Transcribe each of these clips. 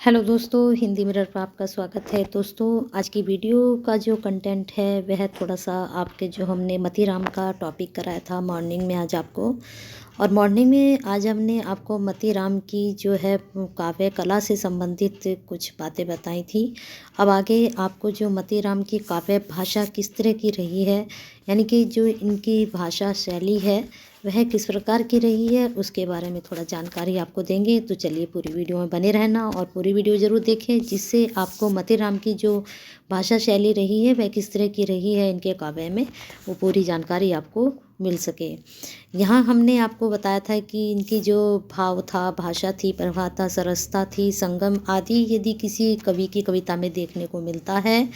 Hello दोस्तों, Hindi mirror पर आपका स्वागत है। दोस्तों, आज की वीडियो का जो कंटेंट है वह थोड़ा सा आपके जो हमने मतीराम का टॉपिक कराया था मॉर्निंग में आज आपको, और मॉर्निंग में आज हमने आपको मतीराम की जो है काव्य कला से संबंधित कुछ बातें बताई थी। अब आगे आपको जो मतीराम की काव्य भाषा किस तरह की रही है, यानी कि जो इनकी भाषा शैली है वह किस प्रकार की रही है, उसके बारे में थोड़ा जानकारी आपको देंगे। तो चलिए पूरी वीडियो में बने रहना और पूरी वीडियो ज़रूर देखें, जिससे आपको मतीराम की जो भाषा शैली रही है वह किस तरह की रही है इनके काव्य में, वो पूरी जानकारी आपको मिल सके। यहाँ हमने आपको बताया था कि इनकी जो भाव था, भाषा थी, प्रभाता, सरसता थी, संगम आदि यदि किसी कवि की कविता में देखने को मिलता है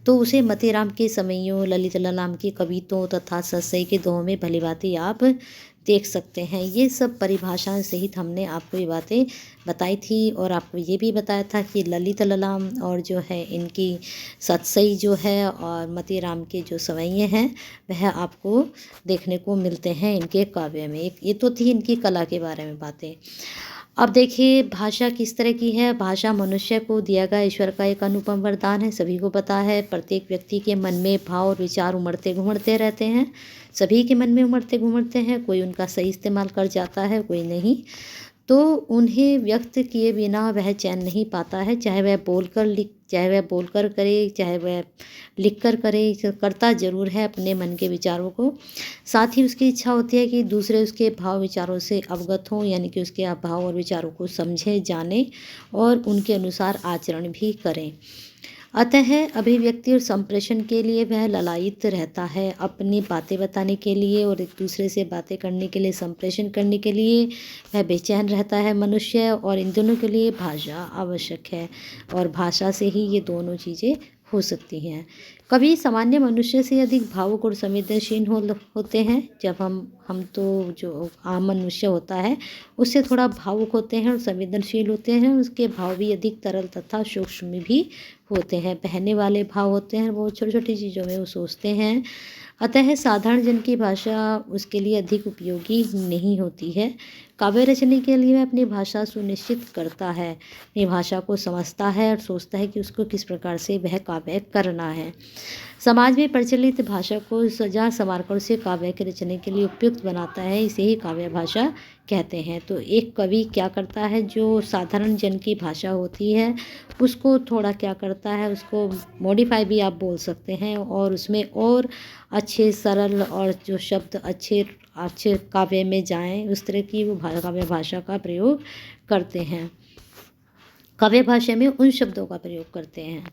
तो उसे मतीराम के समयों, ललित ललाम की कविताओं तथा सतसई के दोहों में भलीभांति आप देख सकते हैं। ये सब परिभाषाएं सहित हमने आपको ये बातें बताई थी, और आपको ये भी बताया था कि ललित ललाम और जो है इनकी सतसई जो है और मतीराम के जो सवैये हैं वह आपको देखने को मिलते हैं इनके काव्य में। एक ये तो थी इनकी कला के बारे में बातें। अब देखिए भाषा किस तरह की है। भाषा मनुष्य को दिया गया ईश्वर का एक अनुपम वरदान है, सभी को पता है। प्रत्येक व्यक्ति के मन में भाव और विचार उमड़ते घुमड़ते रहते हैं, सभी के मन में उमड़ते घुमड़ते हैं। कोई उनका सही इस्तेमाल कर जाता है, कोई नहीं। तो उन्हें व्यक्त किए बिना वह चैन नहीं पाता है, चाहे वह बोलकर करे, चाहे वह लिखकर करे, करता ज़रूर है अपने मन के विचारों को। साथ ही उसकी इच्छा होती है कि दूसरे उसके भाव विचारों से अवगत हों, यानी कि उसके भाव और विचारों को समझें, जानें और उनके अनुसार आचरण भी करें। अतः अभिव्यक्ति और संप्रेषण के लिए वह ललायित रहता है। अपनी बातें बताने के लिए और एक दूसरे से बातें करने के लिए, संप्रेषण करने के लिए वह बेचैन रहता है मनुष्य, और इन दोनों के लिए भाषा आवश्यक है, और भाषा से ही ये दोनों चीज़ें हो सकती हैं। कभी सामान्य मनुष्य से अधिक भावुक और संवेदनशील होते हैं। जब हम तो जो आम मनुष्य होता है उससे थोड़ा भावुक होते हैं और संवेदनशील होते हैं। उसके भाव भी अधिक तरल तथा सूक्ष्म भी होते हैं, बहने वाले भाव होते हैं, वो छोटी छोटी चीज़ों में वो सोचते हैं। अतः साधारण जन की भाषा उसके लिए अधिक उपयोगी नहीं होती है। काव्य रचने के लिए वह अपनी भाषा सुनिश्चित करता है, अपनी भाषा को समझता है और सोचता है कि उसको किस प्रकार से वह काव्य करना है। समाज में प्रचलित भाषा को सजा संवारकर उसे काव्य के रचने के लिए उपयुक्त बनाता है, इसे ही काव्य भाषा कहते हैं। तो एक कवि क्या करता है, जो साधारण जन की भाषा होती है उसको थोड़ा क्या करता है, उसको मॉडिफाई भी आप बोल सकते हैं, और उसमें और अच्छे सरल और जो शब्द अच्छे अच्छे काव्य में जाएं, उस तरह की वो काव्य भाषा का प्रयोग करते हैं। काव्य भाषा में उन शब्दों का प्रयोग करते हैं।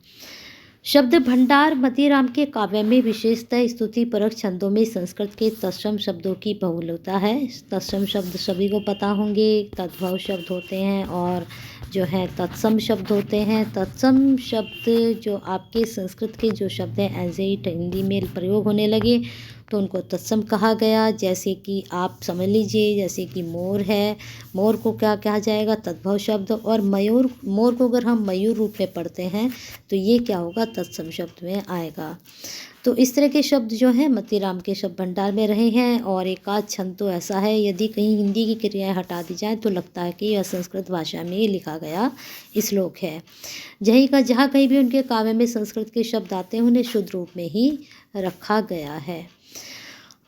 शब्द भंडार मतीराम के काव्य में विशेषतः स्तुति परक छंदों में संस्कृत के तत्सम शब्दों की बहुलता है। तत्सम शब्द सभी को पता होंगे, तद्भव शब्द होते हैं और जो है तत्सम शब्द होते हैं। तत्सम शब्द जो आपके संस्कृत के जो शब्द हैं एज इट हिंदी में प्रयोग होने लगे तो उनको तत्सम कहा गया। जैसे कि आप समझ लीजिए, जैसे कि मोर है, मोर को क्या कहा जाएगा, तद्भव शब्द। और मयूर, मोर को अगर हम मयूर रूप में पढ़ते हैं तो ये क्या होगा, तत्सम शब्द में आएगा। तो इस तरह के शब्द जो हैं मतीराम के शब्द भंडार में रहे हैं। और एक आध छंद तो ऐसा है, यदि कहीं हिंदी की क्रियाएं हटा दी जाए तो लगता है कि यह संस्कृत भाषा में लिखा गया श्लोक है। जहाँ कहीं भी उनके काव्य में संस्कृत के शब्द आते हैं उन्हें शुद्ध रूप में ही रखा गया है।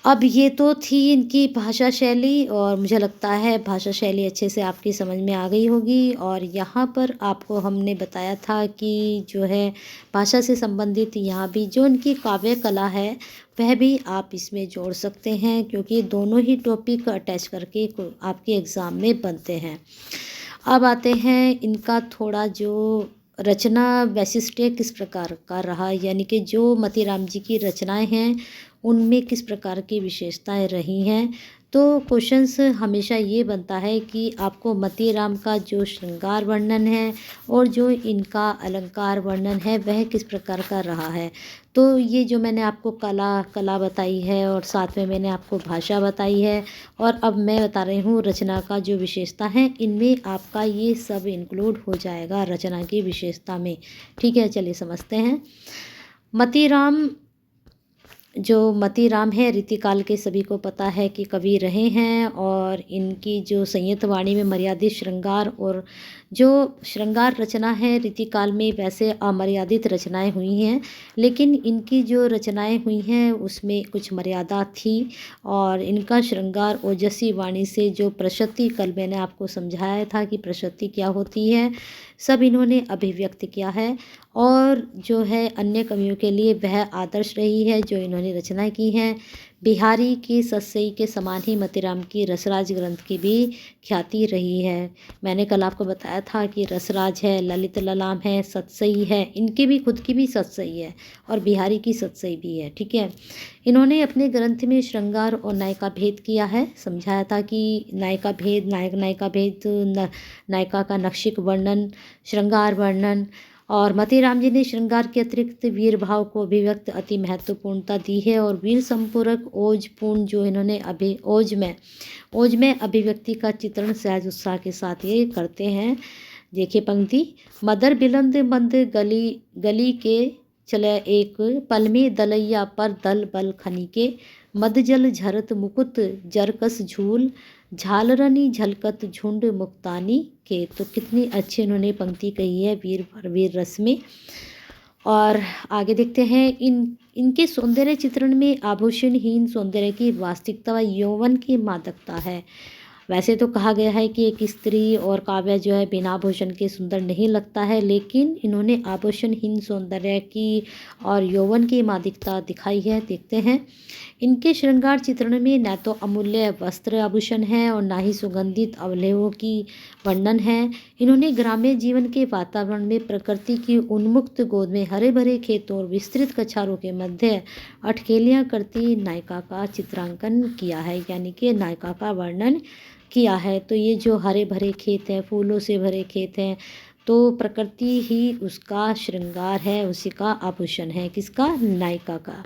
अब ये तो थी इनकी भाषा शैली, और मुझे लगता है भाषा शैली अच्छे से आपकी समझ में आ गई होगी। और यहाँ पर आपको हमने बताया था कि जो है भाषा से संबंधित यहाँ भी जो इनकी काव्य कला है वह भी आप इसमें जोड़ सकते हैं, क्योंकि दोनों ही टॉपिक अटैच करके आपके एग्ज़ाम में बनते हैं। अब आते हैं इनका थोड़ा जो रचना वैशिष्ट्य किस प्रकार का रहा, यानी कि जो मतीराम जी की रचनाएं हैं उनमें किस प्रकार की विशेषताएं रही हैं। तो क्वेश्चंस हमेशा ये बनता है कि आपको मतीराम का जो श्रृंगार वर्णन है और जो इनका अलंकार वर्णन है वह किस प्रकार का रहा है। तो ये जो मैंने आपको कला बताई है और साथ में मैंने आपको भाषा बताई है, और अब मैं बता रही हूँ रचना का जो विशेषता है, इनमें आपका ये सब इंक्लूड हो जाएगा रचना की विशेषता में। ठीक है, चलिए समझते हैं। मतीराम जो मतीराम है रीतिकाल के सभी को पता है कि कवि रहे हैं, और इनकी जो संयत वाणी में मर्यादित श्रृंगार और जो श्रृंगार रचना है रीतिकाल में वैसे अमर्यादित रचनाएं हुई हैं, लेकिन इनकी जो रचनाएं हुई हैं उसमें कुछ मर्यादा थी, और इनका श्रृंगार ओजस्वी वाणी से जो प्रशस्ति, कल मैंने आपको समझाया था कि प्रशस्ति क्या होती है, सब इन्होंने अभिव्यक्त किया है। और जो है अन्य कवियों के लिए वह आदर्श रही है जो इन्होंने रचनाएं की हैं। बिहारी की सतसई के समान ही मतीराम की रसराज ग्रंथ की भी ख्याति रही है। मैंने कल आपको बताया था कि रसराज है, ललित ललाम है, सतसई है, इनकी भी खुद की भी सतसई है और बिहारी की सतसई भी है। ठीक है, इन्होंने अपने ग्रंथ में श्रृंगार और नायिका भेद किया है। समझाया था कि नायिका भेद, नायक नायिका भेद, नायिका का नक्षिक वर्णन, श्रृंगार वर्णन, और मतीराम जी ने श्रृंगार के अतिरिक्त वीर भाव को अभिव्यक्त अति महत्वपूर्णता दी है। और वीर संपूरक ओजपूर्ण जो इन्होंने ओज में अभिव्यक्ति का चित्रण सहज उत्साह के साथ ये करते हैं। देखिए पंक्ति, मदर बिलंद मंद गली गली के चले एक पल में दलैया पर दल बल खनी के, मद जल झरत मुकुट जरकस झूल, झालरनी झलकत झुंड मुक्तानी के। तो कितनी अच्छी उन्होंने पंक्ति कही है वीर रस में। और आगे देखते हैं, इनके सौंदर्य चित्रण में आभूषणहीन सौंदर्य की वास्तविकता व यौवन की मादकता है। वैसे तो कहा गया है कि एक स्त्री और काव्य जो है बिना आभूषण के सुंदर नहीं लगता है, लेकिन इन्होंने आभूषणहीन सौंदर्य की और यौवन की मादकता दिखाई है। देखते हैं, इनके श्रृंगार चित्रण में न तो अमूल्य वस्त्र आभूषण है और ना ही सुगंधित अवलेहों की वर्णन है। इन्होंने ग्रामीण जीवन के वातावरण में प्रकृति की उन्मुक्त गोद में हरे भरे खेतों और विस्तृत कछारों के मध्य अटखेलियाँ करती नायिका का चित्रांकन किया है, यानी कि नायिका का वर्णन किया है। तो ये जो हरे भरे खेत हैं, फूलों से भरे खेत हैं, तो प्रकृति ही उसका श्रृंगार है, उसी का आभूषण है, किसका, नायिका का।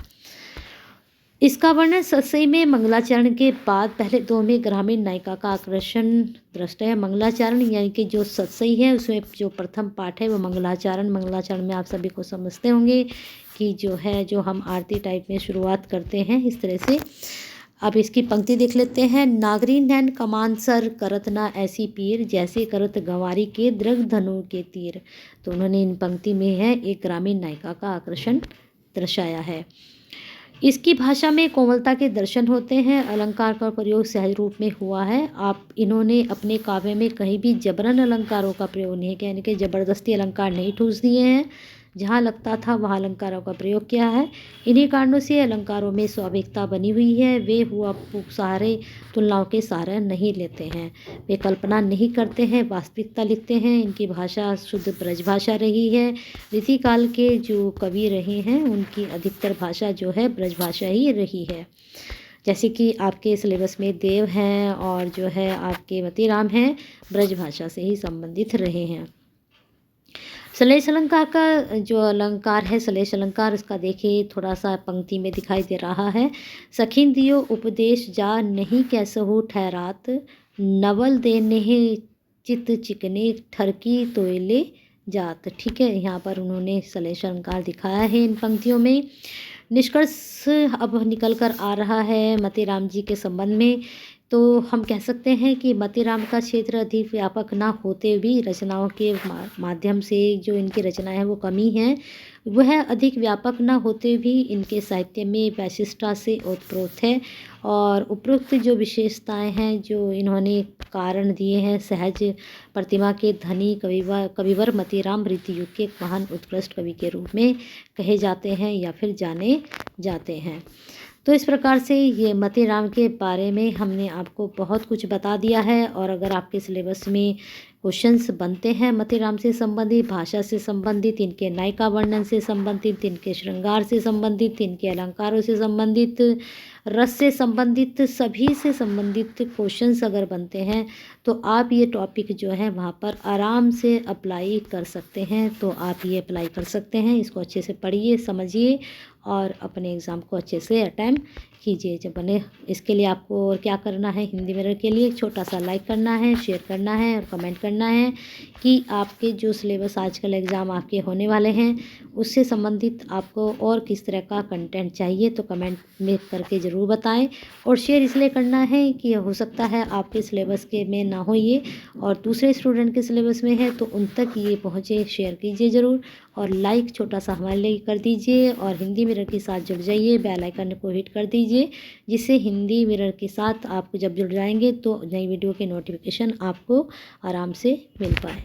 इसका वर्णन सतसई में मंगलाचरण के बाद पहले दो में ग्रामीण नायिका का आकर्षण दृष्ट है। मंगलाचरण यानी कि जो सतसई है उसमें जो प्रथम पाठ है वो मंगलाचरण में आप सभी को समझते होंगे कि जो हम आरती टाइप में शुरुआत करते हैं इस तरह से। अब इसकी पंक्ति देख लेते हैं, नागरी नैन कमान सर करत ना ऐसी पीर, जैसे करत गंवारी के दृग धनु के तीर। तो उन्होंने इन पंक्ति में है एक ग्रामीण नायिका का आकर्षण दर्शाया है। इसकी भाषा में कोमलता के दर्शन होते हैं, अलंकार का प्रयोग सहज रूप में हुआ है। इन्होंने अपने काव्य में कहीं भी जबरन अलंकारों का प्रयोग नहीं किया, यानी कि ज़बरदस्ती अलंकार नहीं ठूस दिए हैं, जहाँ लगता था वहाँ अलंकारों का प्रयोग किया है। इन्हीं कारणों से अलंकारों में स्वाभाविकता बनी हुई है। वे हुआ सहारे तुलनाओं के सहारे नहीं लेते हैं, वे कल्पना नहीं करते हैं, वास्तविकता लिखते हैं। इनकी भाषा शुद्ध ब्रज भाषा रही है। रीतिकाल के जो कवि रहे हैं उनकी अधिकतर भाषा जो है ब्रज भाषा ही रही है। जैसे कि आपके सिलेबस में देव हैं और जो है आपके मतीराम हैं, ब्रज भाषा से ही संबंधित रहे हैं। सलेश अलंकार का जो अलंकार है, सलेश अलंकार, इसका देखिए थोड़ा सा पंक्ति में दिखाई दे रहा है। सखीन दियो उपदेश जा नहीं कैसहु ठहरात, नवल देने चित चिकने ठरकी तोयले जात। ठीक है, यहाँ पर उन्होंने सलेश अलंकार दिखाया है इन पंक्तियों में। निष्कर्ष अब निकल कर आ रहा है मतीराम जी के संबंध में। तो हम कह सकते हैं कि मतीराम का क्षेत्र अधिक व्यापक ना होते भी रचनाओं के माध्यम से जो इनकी रचनाएं हैं वो कमी है, वह अधिक व्यापक ना होते भी इनके साहित्य में वैशिष्टता से ओतप्रोत है। और उपरोक्त जो विशेषताएं हैं जो इन्होंने कारण दिए हैं, सहज प्रतिमा के धनी कविवर मतीराम रीति युग के एक महान उत्कृष्ट कवि के रूप में कहे जाते हैं या फिर जाने जाते हैं। तो इस प्रकार से ये मतीराम के बारे में हमने आपको बहुत कुछ बता दिया है। और अगर आपके सिलेबस में क्वेश्चंस बनते हैं मतीराम से संबंधित, भाषा से संबंधित, इनके नायिका वर्णन से संबंधित, इनके श्रृंगार से संबंधित, इनके अलंकारों से संबंधित, रस से संबंधित, सभी से संबंधित क्वेश्चंस अगर बनते हैं तो आप ये टॉपिक जो है वहाँ पर आराम से अप्लाई कर सकते हैं। तो आप ये अप्लाई कर सकते हैं, इसको अच्छे से पढ़िए, समझिए और अपने एग्ज़ाम को अच्छे से अटेम्प्ट कीजिए जब बने। इसके लिए आपको और क्या करना है, हिंदी मिरर के लिए एक छोटा सा लाइक करना है, शेयर करना है और कमेंट करना है कि आपके जो सिलेबस आजकल एग्ज़ाम आपके होने वाले हैं उससे संबंधित आपको और किस तरह का कंटेंट चाहिए, तो कमेंट में करके ज़रूर बताएं। और शेयर इसलिए करना है कि हो सकता है आपके सिलेबस के में ना हो ये और दूसरे स्टूडेंट के सिलेबस में है, तो उन तक ये पहुँचे। शेयर कीजिए ज़रूर और लाइक छोटा सा हमारे लिए कर दीजिए और हिंदी मिरर के साथ जुड़ जाइए, बेल आइकन को हिट कर दीजिए, जिससे हिंदी मिरर के साथ आप जब जुड़ जाएंगे तो नई वीडियो के नोटिफिकेशन आपको आराम से मिल पाए।